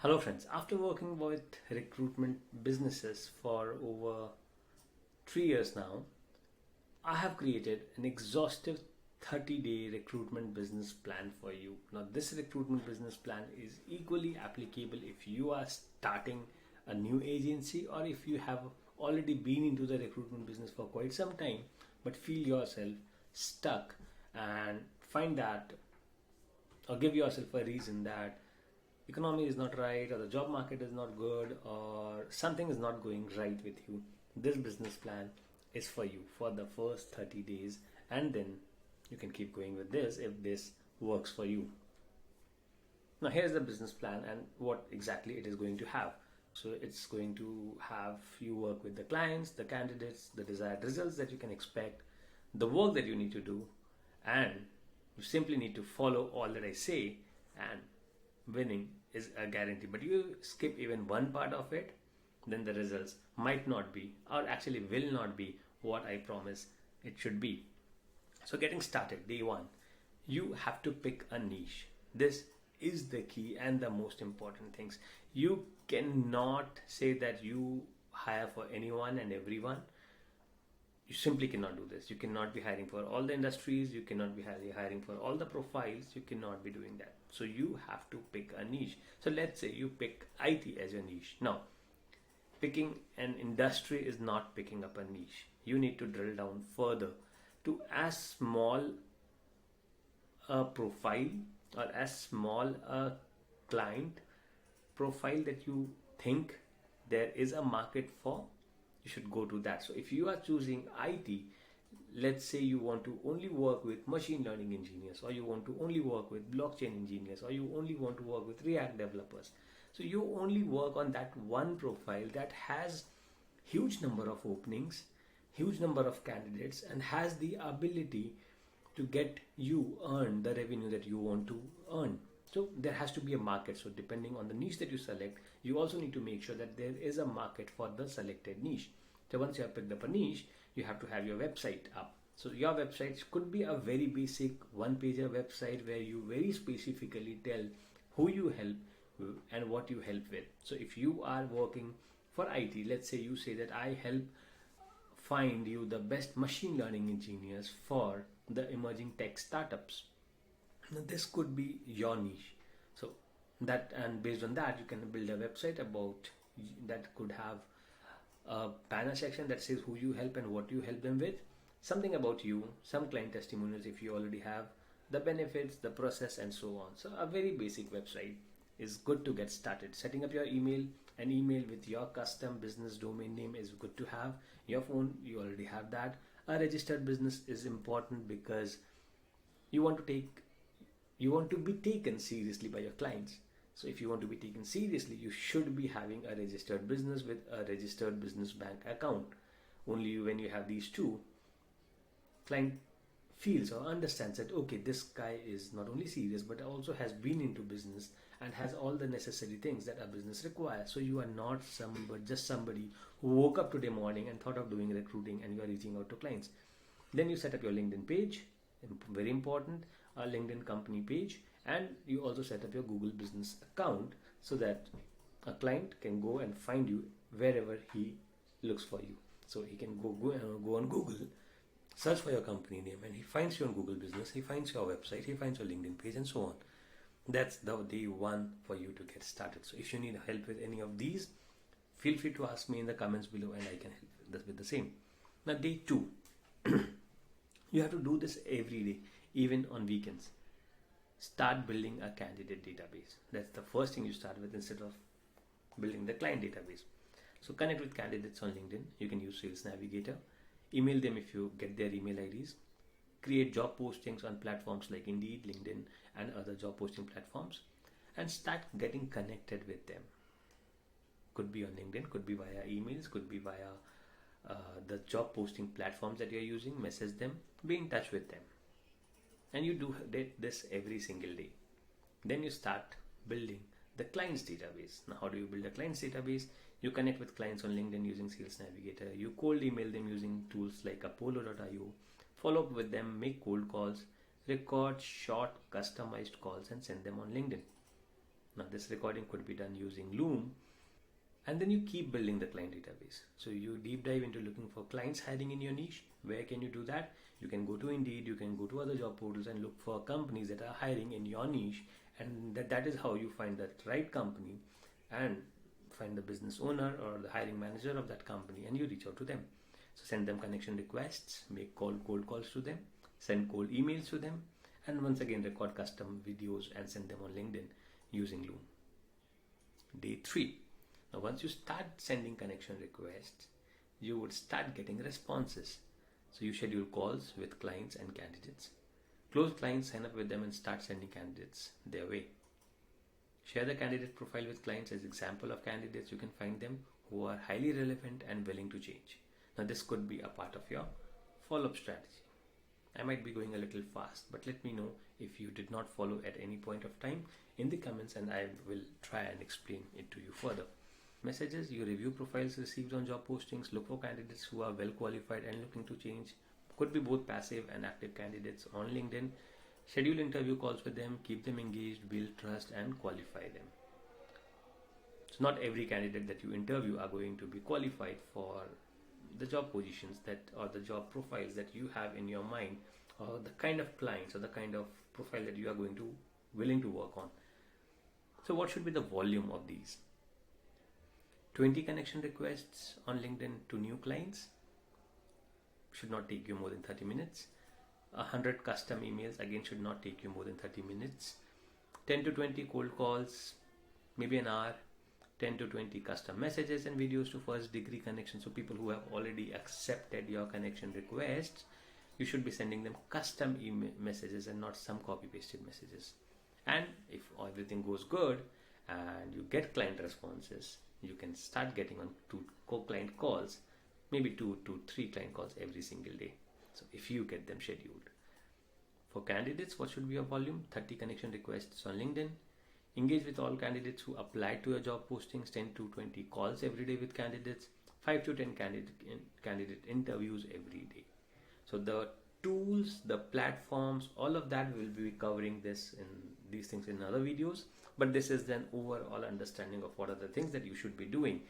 Hello friends, after working with recruitment businesses for over 3 years now, I have created an exhaustive 30-day recruitment business plan for you. Now this recruitment business plan is equally applicable if you are starting a new agency or if you have already been into the recruitment business for quite some time but feel yourself stuck and find that or give yourself a reason that economy is not right or the job market is not good or something is not going right with you. This business plan is for you for the first 30 days, and then you can keep going with this if this works for you. Now here's the business plan and what exactly it is going to have. So it's going to have you work with the clients, the candidates, the desired results that you can expect, the work that you need to do, and you simply need to follow all that I say, and winning is a guarantee. But you skip even one part of it, then the results might not be, or actually will not be, what I promise it should be. So getting started, day one, you have to pick a niche. This is the key and the most important things. You cannot say that you hire for anyone and everyone. You simply cannot do this. You cannot be hiring for all the industries. You cannot be hiring for all the profiles. You cannot be doing that. So you have to pick a niche. So let's say you pick IT as your niche. Now, picking an industry is not picking up a niche. You need to drill down further to as small a profile or as small a client profile that you think there is a market for. You should go to that. So if you are choosing IT, let's say you want to only work with machine learning engineers, or you want to only work with blockchain engineers, or you only want to work with React developers. So you only work on that one profile that has huge number of openings, huge number of candidates, and has the ability to get you earn the revenue that you want to earn. So there has to be a market. So depending on the niche that you select, you also need to make sure that there is a market for the selected niche. So once you have picked up a niche, you have to have your website up. So your website could be a very basic one-pager website where you very specifically tell who you help and what you help with. So if you are working for IT, let's say you say that I help find you the best machine learning engineers for the emerging tech startups. Now this could be your niche. So that, and based on that, you can build a website about that could have a banner section that says who you help and what you help them with, something about you, some client testimonials if you already have, the benefits, the process, and so on. So a very basic website is good to get started. Setting up your email, an email with your custom business domain name is good to have. Your phone, you already have that. A registered business is important because you want to be taken seriously by your clients. So if you want to be taken seriously, you should be having a registered business with a registered business bank account. Only when you have these two, client feels or understands that okay, this guy is not only serious but also has been into business and has all the necessary things that a business requires. So you are not just somebody who woke up today morning and thought of doing recruiting and you are reaching out to clients. Then you set up your LinkedIn page, very important, a LinkedIn company page, and you also set up your Google business account so that a client can go and find you wherever he looks for you. So he can go on Google, search for your company name, and he finds you on Google business, he finds your website, he finds your LinkedIn page, and so on. That's the day one for you to get started. So if you need help with any of these, feel free to ask me in the comments below and I can help with the same. Now day two, you have to do this every day, even on weekends. Start building a candidate database. That's the first thing you start with instead of building the client database. So connect with candidates on LinkedIn. You can use Sales Navigator. Email them if you get their email IDs. Create job postings on platforms like Indeed, LinkedIn, and other job posting platforms, and start getting connected with them. Could be on LinkedIn, could be via emails, could be via the job posting platforms that you're using. Message them, be in touch with them. And you do this every single day. Then you start building the clients database. Now how do you build a clients database? You connect with clients on LinkedIn using Sales Navigator. You cold email them using tools like Apollo.io. Follow up with them, make cold calls, record short customized calls and send them on LinkedIn. Now this recording could be done using Loom, and then you keep building the client database. So you deep dive into looking for clients hiring in your niche. Where can you do that? You can go to Indeed, you can go to other job portals and look for companies that are hiring in your niche, and that is how you find that right company and find the business owner or the hiring manager of that company, and you reach out to them. So send them connection requests, make cold calls to them, send cold emails to them, and once again record custom videos and send them on LinkedIn using Loom. Day 3. Now once you start sending connection requests, you would start getting responses. So you schedule calls with clients and candidates. Close clients, sign up with them and start sending candidates their way. Share the candidate profile with clients as example of candidates. You can find them who are highly relevant and willing to change. Now this could be a part of your follow-up strategy. I might be going a little fast, but let me know if you did not follow at any point of time in the comments, and I will try and explain it to you further. Messages: you review profiles received on job postings, look for candidates who are well qualified and looking to change. Could be both passive and active candidates on LinkedIn. Schedule interview calls with them, keep them engaged, build trust and qualify them. So not every candidate that you interview are going to be qualified for the job positions or the job profiles that you have in your mind, or the kind of clients or the kind of profile that you are willing to work on. So what should be the volume of these? 20 connection requests on LinkedIn to new clients should not take you more than 30 minutes. 100 custom emails again should not take you more than 30 minutes. 10 to 20 cold calls, maybe an hour. 10 to 20 custom messages and videos to first degree connections. So people who have already accepted your connection requests, you should be sending them custom email messages and not some copy pasted messages. And if everything goes good and you get client responses, you can start getting on to client calls, maybe 2 to 3 client calls every single day. So if you get them scheduled. For candidates, what should be your volume? 30 connection requests on LinkedIn. Engage with all candidates who apply to your job postings. 10 to 20 calls every day with candidates. 5 to 10 candidate interviews every day. So the tools, the platforms, all of that, will be covering these things in other videos. But this is an overall understanding of what are the things that you should be doing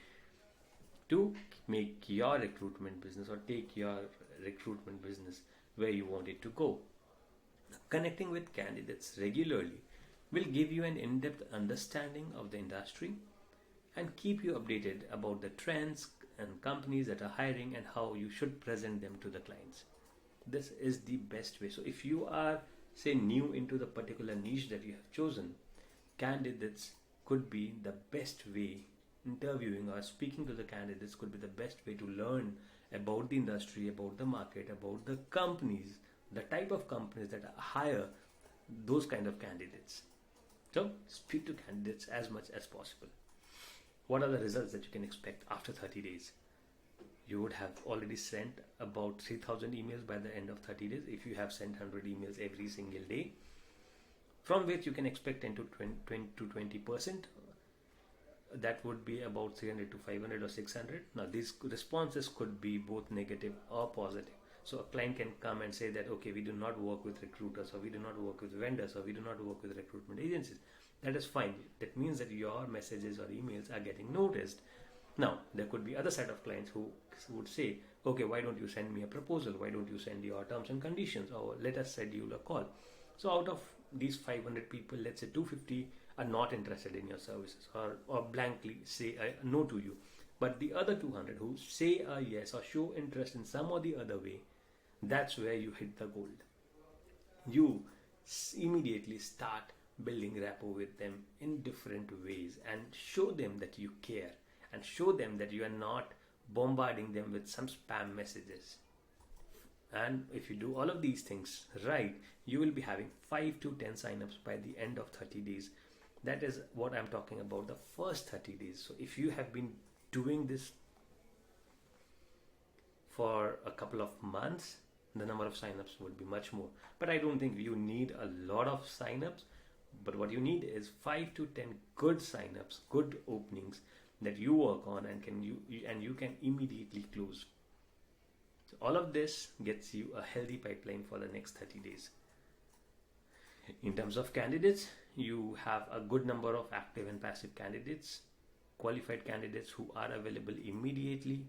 to make your recruitment business or take your recruitment business where you want it to go. Connecting with candidates regularly will give you an in-depth understanding of the industry and keep you updated about the trends and companies that are hiring and how you should present them to the clients. This is the best way. So if you are, say, new into the particular niche that you have chosen, candidates could be the best way. Interviewing or speaking to the candidates could be the best way to learn about the industry, about the market, about the companies, the type of companies that hire those kind of candidates. So speak to candidates as much as possible. What are the results that you can expect after 30 days? You would have already sent about 3,000 emails by the end of 30 days if you have sent 100 emails every single day, from which you can expect 10 to 20%. That would be about 300 to 500 or 600. Now these responses could be both negative or positive. So a client can come and say that, okay, we do not work with recruiters, or we do not work with vendors, or we do not work with recruitment agencies. That is fine. That means that your messages or emails are getting noticed. Now, there could be other set of clients who would say, okay, why don't you send me a proposal? Why don't you send your terms and conditions? Or let us schedule a call. So out of these 500 people, let's say 250 are not interested in your services, or blankly say no to you. But the other 200 who say a yes or show interest in some or the other way, that's where you hit the gold. You immediately start building rapport with them in different ways and show them that you care, and show them that you are not bombarding them with some spam messages. And if you do all of these things right, you will be having 5 to 10 signups by the end of 30 days. That is what I'm talking about, the first 30 days. So if you have been doing this for a couple of months, the number of signups would be much more. But I don't think you need a lot of signups. But what you need is 5 to 10 good signups, good openings that you work on and you can immediately close. So all of this gets you a healthy pipeline for the next 30 days. In terms of candidates, you have a good number of active and passive candidates, qualified candidates who are available immediately,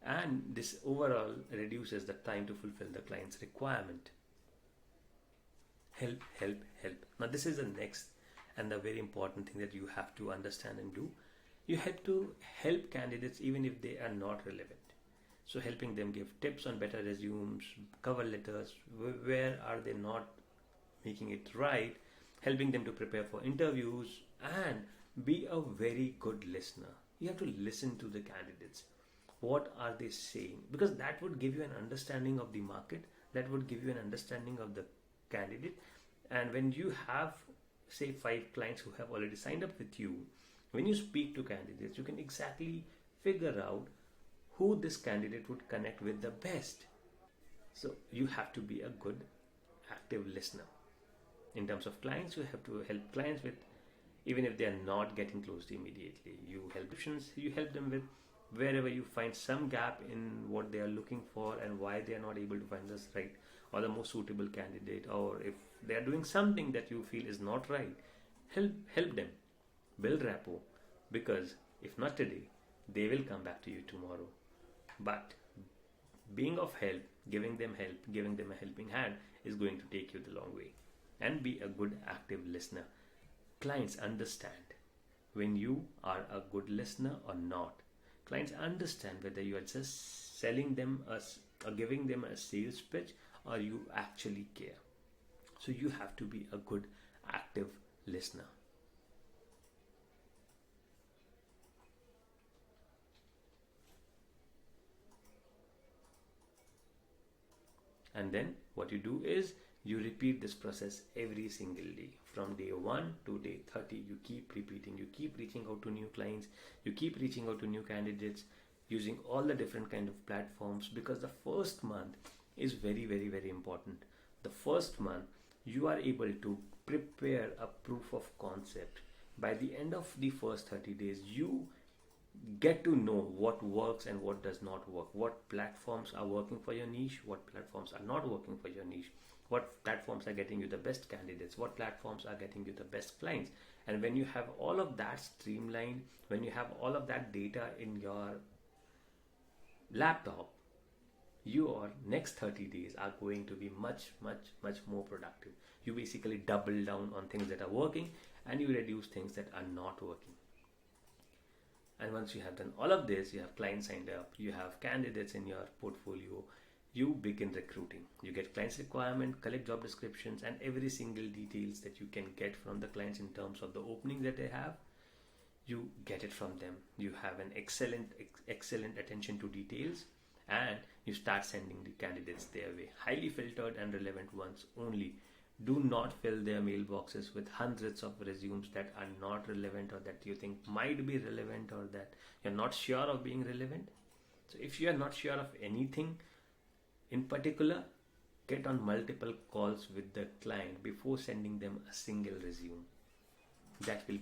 and this overall reduces the time to fulfill the client's requirement. Help, help, help. Now, this is the next and the very important thing that you have to understand and do. You have to help candidates even if they are not relevant. So, helping them give tips on better resumes, cover letters, where are they not making it right, helping them to prepare for interviews, and be a very good listener. You have to listen to the candidates. What are they saying? Because that would give you an understanding of the market, that would give you an understanding of the candidate. And when you have, say, 5 clients who have already signed up with you, when you speak to candidates, you can exactly figure out who this candidate would connect with the best. So you have to be a good active listener. In terms of clients, you have to help clients with, even if they are not getting closed immediately, you help options, you help them with wherever you find some gap in what they are looking for and why they are not able to find this right or the most suitable candidate, or if they are doing something that you feel is not right, help them build rapport, because if not today, they will come back to you tomorrow. But being of help, giving them a helping hand is going to take you the long way. And be a good active listener. Clients understand when you are a good listener or not. Clients understand whether you are just selling them or giving them a sales pitch, or you actually care. So you have to be a good active listener. And then what you do is you repeat this process every single day. From day 1 to day 30, you keep repeating. You keep reaching out to new clients. You keep reaching out to new candidates using all the different kind of platforms, because the first month is very, very, very important. The first month, you are able to prepare a proof of concept. By the end of the first 30 days, you get to know what works and what does not work, what platforms are working for your niche, what platforms are not working for your niche, what platforms are getting you the best candidates, what platforms are getting you the best clients. And when you have all of that streamlined, when you have all of that data in your laptop, your next 30 days are going to be much, much, much more productive. You basically double down on things that are working and you reduce things that are not working. And once you have done all of this, you have clients signed up, you have candidates in your portfolio, you begin recruiting. You get clients' requirement, collect job descriptions, and every single details that you can get from the clients in terms of the opening that they have, you get it from them. You have an excellent attention to details, and you start sending the candidates their way. Highly filtered and relevant ones only. Do not fill their mailboxes with hundreds of resumes that are not relevant, or that you think might be relevant, or that you're not sure of being relevant. So if you are not sure of anything in particular, get on multiple calls with the client before sending them a single resume. That will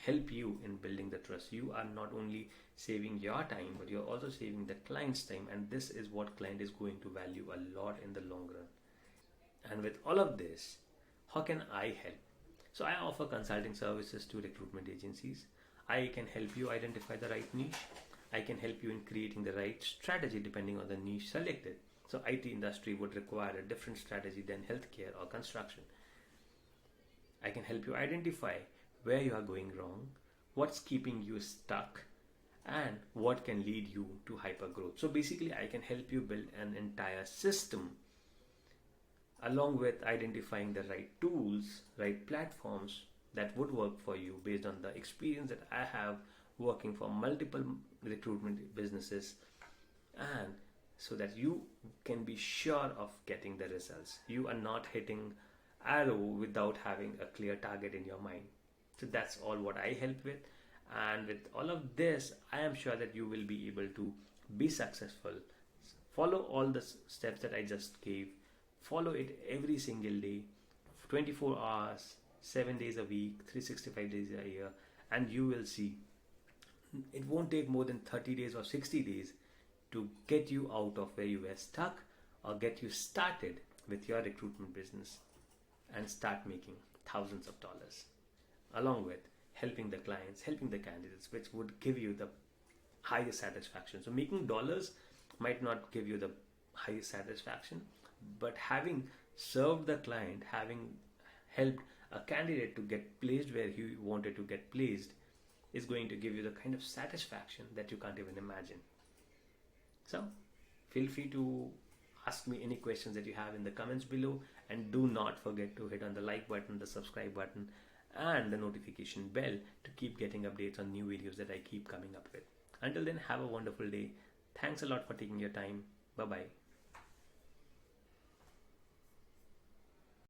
help you in building the trust. You are not only saving your time, but you're also saving the client's time, and this is what client is going to value a lot in the long run. And with all of this, how can I help? So I offer consulting services to recruitment agencies. I can help you identify the right niche. I can help you in creating the right strategy depending on the niche selected. So IT industry would require a different strategy than healthcare or construction. I can help you identify where you are going wrong, what's keeping you stuck, and what can lead you to hyper growth. So basically, I can help you build an entire system along with identifying the right tools, right platforms that would work for you based on the experience that I have working for multiple recruitment businesses, and so that you can be sure of getting the results. You are not hitting arrow without having a clear target in your mind. So that's all what I help with. And with all of this, I am sure that you will be able to be successful. Follow all the steps that I just gave. Follow it every single day, 24 hours, 7 days a week, 365 days a year, and you will see it won't take more than 30 days or 60 days to get you out of where you were stuck, or get you started with your recruitment business and start making thousands of dollars. along with helping the clients, helping the candidates, which would give you the highest satisfaction. So making dollars might not give you the highest satisfaction, but having served the client, having helped a candidate to get placed where he wanted to get placed, is going to give you the kind of satisfaction that you can't even imagine. So feel free to ask me any questions that you have in the comments below, and do not forget to hit on the like button, the subscribe button, and the notification bell to keep getting updates on new videos that I keep coming up with. Until then, have a wonderful day. Thanks a lot for taking your time. Bye bye.